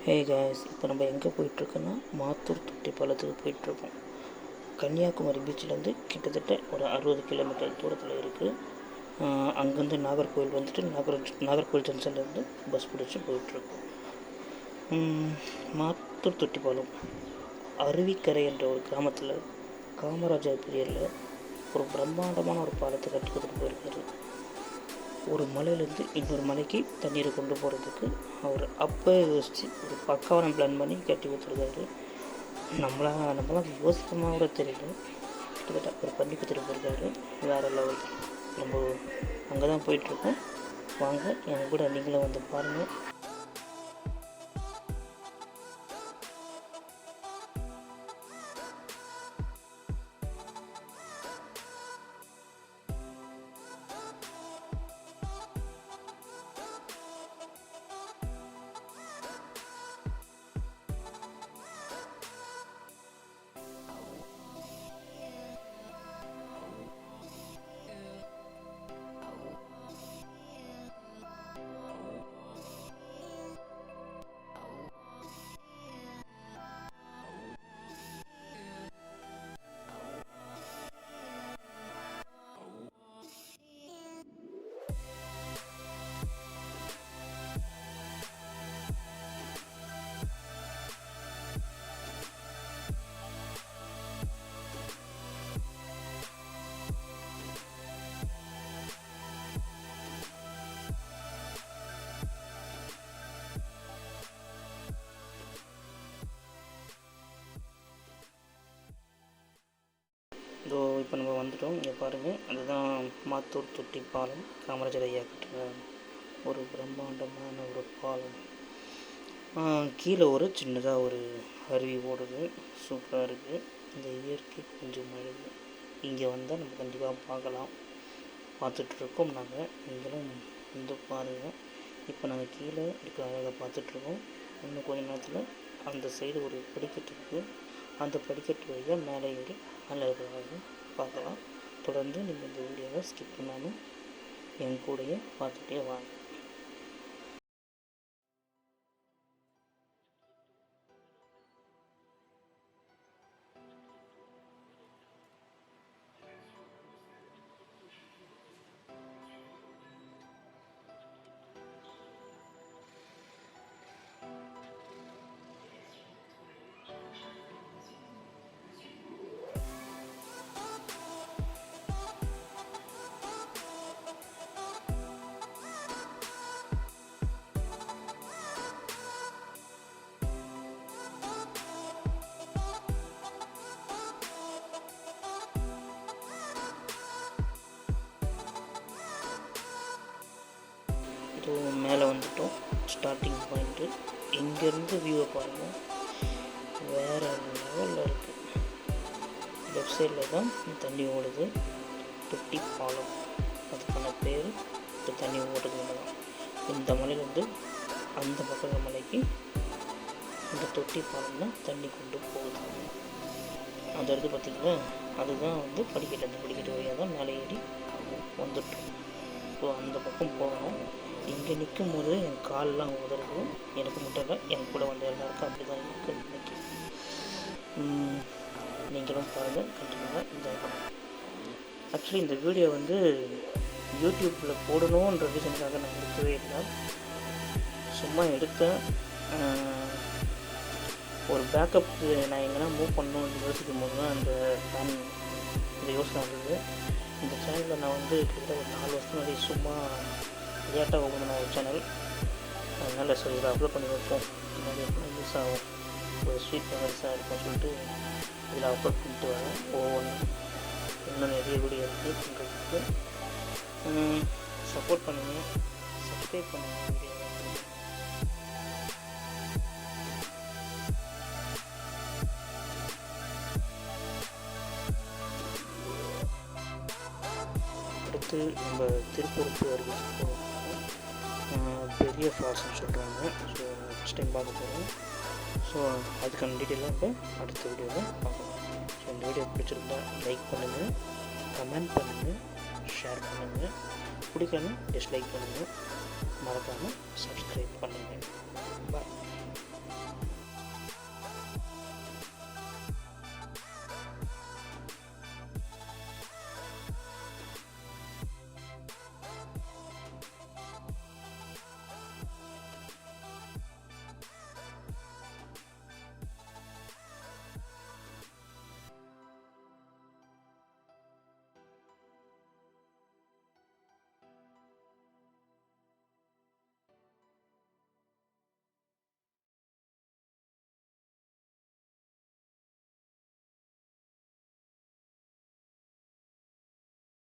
Hey guys, இப்போ நம்ம எங்கே போயிட்டுருக்கோன்னா மாத்தூர் தொட்டி பாலத்துக்கு போயிட்டுருக்கோம். கன்னியாகுமரி பீச்சிலேருந்து கிட்டத்தட்ட ஒரு 60 கிலோமீட்டர் தூரத்தில் இருக்குது. அங்கேருந்து நாகர்கோவில் வந்துட்டு நாகர்கோவில் ஜங்ஷன்லேருந்து பஸ் பிடிச்சி போயிட்டுருக்கோம். மாத்தூர் தொட்டி பாலம் அருவிக்கரை என்ற ஒரு கிராமத்தில் காமராஜர் பீரியடில் ஒரு பிரம்மாண்டமான ஒரு பாலத்தை கட்டி கொடுத்துட்டு போயிருக்காரு. ஒரு மலையிலேருந்து இன்னொரு மலைக்கு தண்ணீரை கொண்டு போகிறதுக்கு அவர் அப்போ யோசித்து ஒரு பக்காவான பிளான் பண்ணி கட்டி கொடுத்துருக்காரு. நம்மளாம் யோசிக்கமாக கூட தெரியல. கிட்டத்தட்ட அவர் பண்ணி கொடுத்துட்டு போயிருக்காரு. வேறு லெவல். நம்ம அங்கே தான் போயிட்டுருக்கோம். வாங்க என் கூட நீங்களும் வந்து பாருங்கள். இப்போ நம்ம வந்துட்டோம். இங்கே பாருங்கள், அதுதான் மாத்தூர் தொட்டி பாலம். காமராஜர் ஐயா கட்டின ஒரு பிரம்மாண்டமான ஒரு பாலம். கீழே ஒரு சின்னதாக ஒரு அருவி ஓடுது. சூப்பராக இருக்குது. இந்த இயற்கை கொஞ்சம் அழகு. இங்கே வந்தால் நம்ம கண்டிப்பாக பார்க்கலாம். பார்த்துட்ருக்கோம் நாங்கள். நீங்களும் வந்து பாருங்கள். இப்போ நாங்கள் கீழே இருக்க அழகாக பார்த்துட்ருக்கோம். இன்னும் கொஞ்ச நேரத்தில் அந்த சைடு ஒரு படிக்கட்டு இருக்குது. அந்த படிக்கட்டு வழியாக மேலே ஏறி மேலே இருக்கிற பார்க்கலாம். தொடர்ந்து நீங்கள் இந்த வீடியோவை ஸ்கிப் பண்ணாமல் என் கூடயே பார்த்துட்டே வாங்க. இது மேலே வந்துட்டோம். Starting point. இங்கேருந்து வியூவை பாருங்கள், வேறு லெவலில் இருக்குது. லெஃப்ட் சைடில் தான் தண்ணி ஓடுது. தொட்டி பாலம், அதுக்கான பேர். இப்போ தண்ணி ஓடுறதுனால தான் இந்த மலையிலேருந்து அந்த பக்கம் மலைக்கு இந்த தொட்டி பாலம் தான் தண்ணி கொண்டு போகுது. அந்த இடத்து பார்த்திங்களா, அதுதான் வந்து படிக்கட்டு. அந்த படிக்கட்டு வழியாக தான் மேலே ஏறி வந்துட்டோம். ஸோ அந்த பக்கம் போகணும். இங்கே நிற்கும் போது என் காலெலாம் உதறது. எனக்கு மட்டும் இல்லை, எனக்கு கூட வந்த எல்லாருக்கும் அப்படி தான் இருக்குது இன்றைக்கி. நீங்களும் பாருங்கள், கண்டிப்பாக இந்த ஆக்சுவலி இந்த வீடியோ வந்து யூடியூப்பில் போடணுன்ற ரீசனுக்காக நான் எடுக்கவே இல்லை. சும்மா எடுத்தேன். ஒரு பேக்கப்புக்கு நான் எங்கன்னா மூவ் பண்ணணும்னு யோசிக்கும் போது தான் இந்த யோசனை வந்தது. இந்த சேனலில் நான் வந்து கிட்டத்தட்ட ஒரு 4 வருஷம் முன்னாடி சும்மா விளையாட்டாக ஓப்பன் பண்ண ஒரு சேனல். அதனால் சரி இதை அப்லோட் பண்ணி வைப்போம், பின்னாடி எப்படின்னா யூஸ் ஆகும், ஒரு ஸ்வீட் மெமரிஸாக இருக்கும் சொல்லிட்டு இதில் அப்லோட் பண்ணிட்டு வரேன். ஒவ்வொன்றும் இன்னும் நிறைய வீடியோ இருக்குது பண்ணுறதுக்கு. சப்போர்ட் பண்ணுங்கள், சப்ஸ்கிரைப் பண்ணுங்கள். வீடியோ அடுத்து நம்ம திருப்பூருக்கு அருகில் போகிறோம். பெரிய ஃபால்ஸ்னு சொல்கிறாங்க. ஸோ நெக்ஸ்ட் டைம் பார்க்க போகிறோம். ஸோ அதுக்கான டீட்டெயிலாக இப்போ அடுத்த வீடியோவில் பார்க்கலாம். ஸோ இந்த வீடியோ பிடிச்சிருந்தா லைக் பண்ணுங்கள், கமெண்ட் பண்ணுங்கள், ஷேர் பண்ணுங்கள். பிடிக்கணும் டிஸ்லைக் பண்ணுங்கள், மறக்காமல் சப்ஸ்கிரைப் பண்ணுங்கள். பாய்.